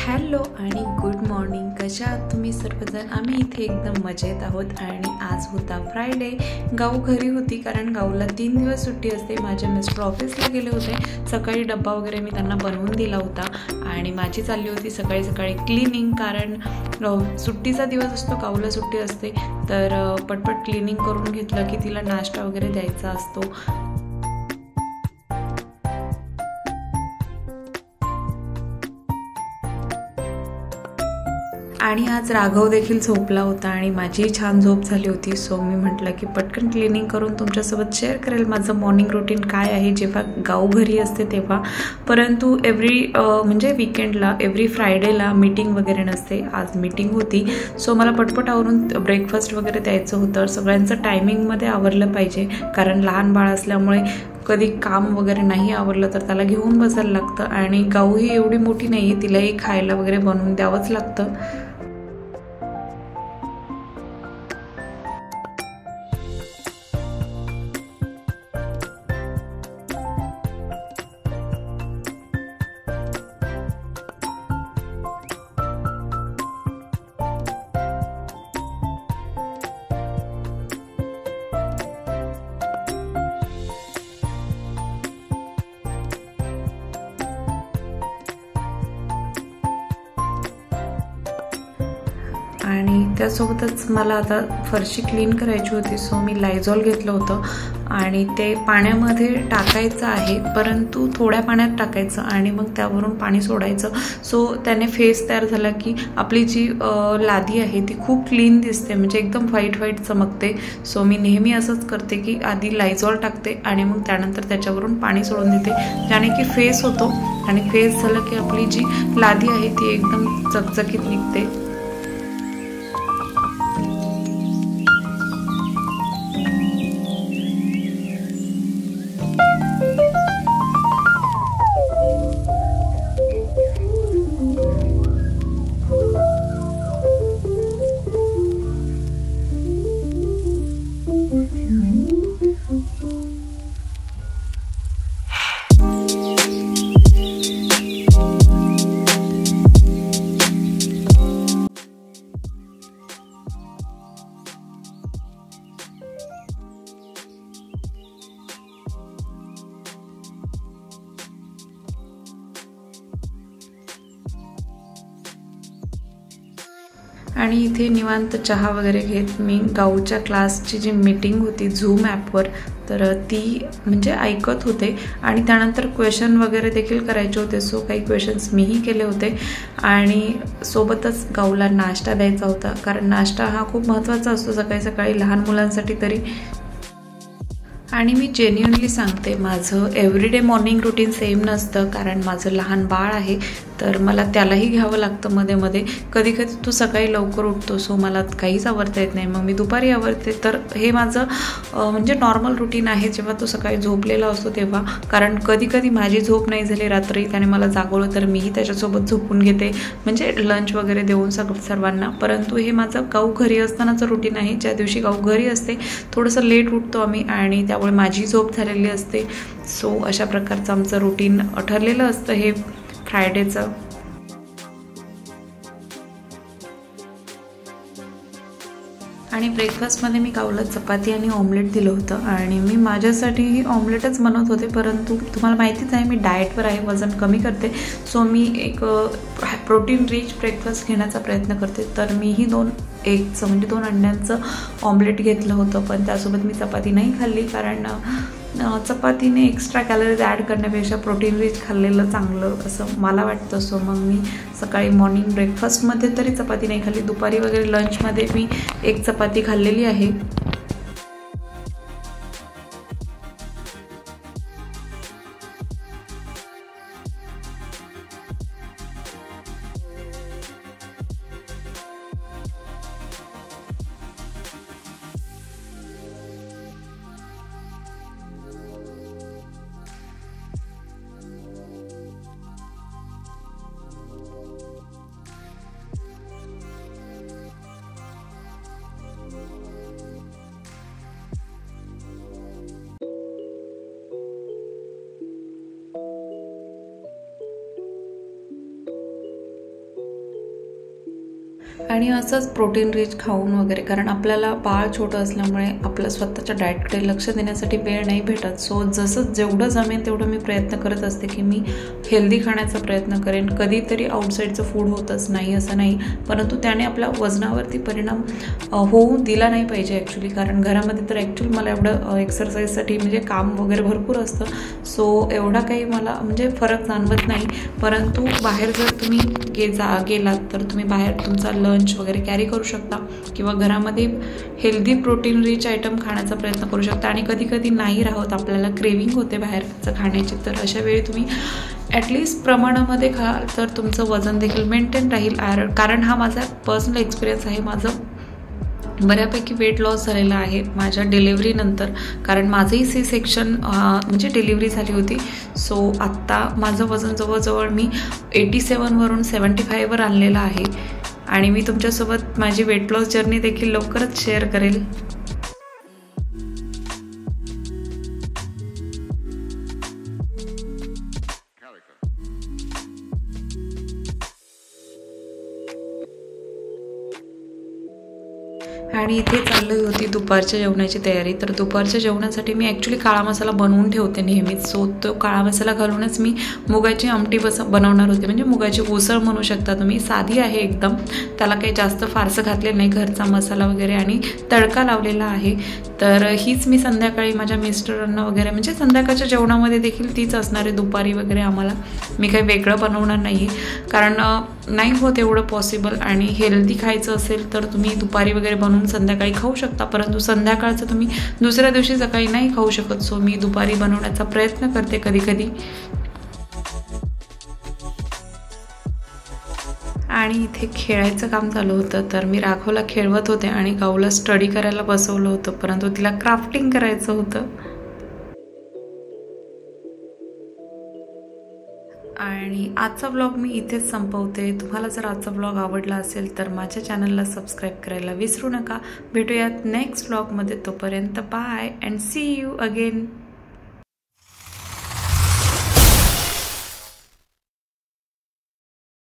Hello आणि good morning. कशा आहात तुम्ही सर्वजण? आम्ही इथे एकदम मजेत आहोत. आणि आज होता फ्रायडे. गाऊ घरी होती कारण गाऊला 3 दिवस सुट्टी असते. माझे मिस्टर ऑफिसला गेले होते. सकाळी डब्बा वगैरे मी त्यांना बनवून दिला होता आणि माझी चालली होती सकाळी सकाळी क्लिनिंग, कारण सुट्टीचा दिवस असतो, गाऊला सुट्टी असते. तर पटपट क्लिनिंग करून घेतलं की तिला नाश्ता वगैरे द्यायचा असतो. आणि आज राघव देखील झोपला होता आणि माझीही छान झोप झाली होती. सो मी म्हटलं की पटकन क्लिनिंग करून तुमच्यासोबत शेअर करेल माझं मॉर्निंग रुटीन काय आहे जेव्हा गाऊ घरी असते तेव्हा. परंतु म्हणजे विकेंडला एव्हरी फ्रायडेला मीटिंग वगैरे नसते. आज मीटिंग होती. सो मला पटपट आवरून ब्रेकफास्ट वगैरे द्यायचं होतं. सगळ्यांचं टायमिंगमध्ये आवरलं पाहिजे कारण लहान बाळ असल्यामुळे कधी काम वगैरे नाही आवरलं तर त्याला घेऊन बसायला लागतं. आणि गाऊ ही एवढी मोठी नाही आहे, तिलाही खायला वगैरे बनवून द्यावंच लागतं. आणि त्यासोबतच मला आता फरशी क्लीन करायची होती. सो मी लायझॉल घेतलं होतं आणि ते पाण्यामध्ये टाकायचं आहे, परंतु थोड्या पाण्यात टाकायचं आणि मग त्यावरून पाणी सोडायचं. सो त्याने फेस तयार झाला की आपली जी लादी आहे ती खूप क्लीन दिसते, म्हणजे एकदम व्हाईट व्हाईट चमकते. सो मी नेहमी असंच करते की आधी लायझॉल टाकते आणि मग त्यानंतर त्याच्यावरून पाणी सोडून देते, ज्याने की फेस होतो. आणि फेस झालं की आपली जी लादी आहे ती एकदम चकचकीत निघते. आणि इथे निवांत चहा वगैरे घेत मी गाऊच्या क्लासची जी मीटिंग होती झूम ॲपवर, तर ती म्हणजे ऐकत होते. आणि त्यानंतर क्वेश्चन वगैरे देखील करायचे होते. सो काही क्वेश्चन्स मीही केले होते आणि सोबतच गाऊला नाश्ता द्यायचा होता, कारण नाश्ता हा खूप महत्त्वाचा असतो सकाळी सकाळी लहान मुलांसाठी तरी. आणि मी जेन्युअनली सांगते, माझं एव्हरीडे मॉर्निंग रुटीन सेम नसतं, कारण माझं लहान बाळ आहे तर मला त्यालाही घ्यावं लागतं मध्ये मध्ये. कधी कधी तो सकाळी लवकर उठतो, सो मला काहीच आवरता येत नाही, मग मी दुपारी आवरते. तर हे माझं म्हणजे नॉर्मल रुटीन आहे जेव्हा तो सकाळी झोपलेला असतो तेव्हा. कारण कधी कधी माझी झोप नाही झाली रात्री, त्याने मला जागवलं तर मीही त्याच्यासोबत झोपून घेते, म्हणजे लंच वगैरे देऊन सर्वांना. परंतु हे माझं गाऊ घरी असतानाचं रुटीन आहे. ज्या दिवशी गाऊ घरी असते थोडंसं लेट उठतो आम्ही आणि त्यामुळे माझी झोप झालेली असते. सो अशा प्रकारचं आमचं रुटीन ठरलेलं असतं हे फ्रायडेचं. आणि ब्रेकफास्टमध्ये मी गाऊला चपाती आणि ऑमलेट दिलं होतं आणि मी माझ्यासाठी ऑमलेटच बनवत होते. परंतु तुम्हाला माहितीच आहे मी डाएटवर आहे, वजन कमी करते. सो मी एक प्रोटीन रिच ब्रेकफास्ट घेण्याचा प्रयत्न करते. तर मीही 2 एगचं म्हणजे 2 अंड्यांचं ऑमलेट घेतलं होतं, पण त्यासोबत मी चपाती नाही खाल्ली, कारण चपातीने एक्स्ट्रा कॅलरीज ॲड करण्यापेक्षा प्रोटीन रिच खाल्लेलं चांगलं असं मला वाटतं. सो मग मी सकाळी मॉर्निंग ब्रेकफास्टमध्ये तरी चपाती नाही खाल्ली. दुपारी वगैरे लंचमध्ये मी 1 चपाती खाल्लेली आहे. आणि असंच प्रोटीन रिच खाऊन वगैरे, कारण आपल्याला बाळ छोटं असल्यामुळे आपलं स्वतःच्या डाएटकडे लक्ष देण्यासाठी वेळ नाही भेटत. सो जसं जेवढं जमेल तेवढं मी प्रयत्न करत असते की मी हेल्दी खाण्याचा प्रयत्न करेन. कधीतरी आउटसाईडचं फूड होतच नाही असं नाही, परंतु त्याने आपल्या वजनावरती परिणाम होऊ दिला नाही पाहिजे ॲक्च्युली. कारण घरामध्ये तर ॲक्च्युली मला एवढं एक्सरसाइजसाठी म्हणजे काम वगैरे भरपूर असतं, सो एवढा काही मला म्हणजे फरक जाणवत नाही. परंतु बाहेर जर तुम्ही गेलात तर तुम्ही बाहेर तुमचा लंच वगैरे कॅरी करू शकता किंवा घरामध्ये हेल्दी प्रोटीन रिच आयटम खाण्याचा प्रयत्न करू शकता. आणि कधी कधी नाही राहत, आपल्याला क्रेविंग होते बाहेरचं खाण्याची, तर अशा वेळी तुम्ही ॲटलिस्ट प्रमाणामध्ये खाल तर तुमचं वजन देखील मेंटेन राहील. कारण हा माझा पर्सनल एक्सपिरियन्स आहे. माझं बऱ्यापैकी वेट लॉस झालेला आहे माझ्या डिलिव्हरीनंतर, कारण माझंही सी सेक्शन म्हणजे डिलिव्हरी झाली होती. सो आत्ता माझं वजन जवळजवळ मी 87वरून 75वर आणलेलं आहे. आणि मी तुमच्यासोबत माझी वेट लॉस जर्नी देखील लवकरच शेअर करेल. आणि इथे चालली होती दुपारच्या जेवणाची तयारी. तर दुपारच्या जेवणासाठी मी ॲक्च्युली काळा मसाला बनवून ठेवते नेहमीच. सो तो काळा मसाला घालूनच मी मुगाची आमटी बनवणार होते, म्हणजे मुगाची उसळ म्हणू शकता तुम्ही. साधी आहे एकदम, त्याला काही जास्त फारसं घातलेलं नाही, घरचा मसाला वगैरे आणि तडका लावलेला आहे. तर हीच मी संध्याकाळी माझ्या मिस्टरांना वगैरे, म्हणजे संध्याकाळच्या जेवणामध्ये देखील तीच असणार आहे दुपारी वगैरे आम्हाला. मी काही वेगळं बनवणार नाही आहे, कारण नाही होत एवढं पॉसिबल. आणि हेल्दी खायचं असेल तर तुम्ही दुपारी वगैरे बनवून संध्याकाळी खाऊ शकता, परंतु संध्याकाळचं तुम्ही दुसऱ्या दिवशी सकाळी नाही खाऊ शकत. सो मी दुपारी बनवण्याचा प्रयत्न करते कधी कधी. आणि इथे खेळायचं काम चालू होतं, तर मी राघवला खेळवत होते आणि गाऊला स्टडी करायला बसवलं होतं, परंतु तिला क्राफ्टिंग करायचं होतं. आणि आजचा व्लॉग मी इथेच संपवते. तुम्हाला जर आजचा व्लॉग आवडला असेल तर माझ्या चॅनलला सबस्क्राईब करायला विसरू नका. भेटूयात नेक्स्ट व्लॉगमध्ये. तोपर्यंत bye and see you again.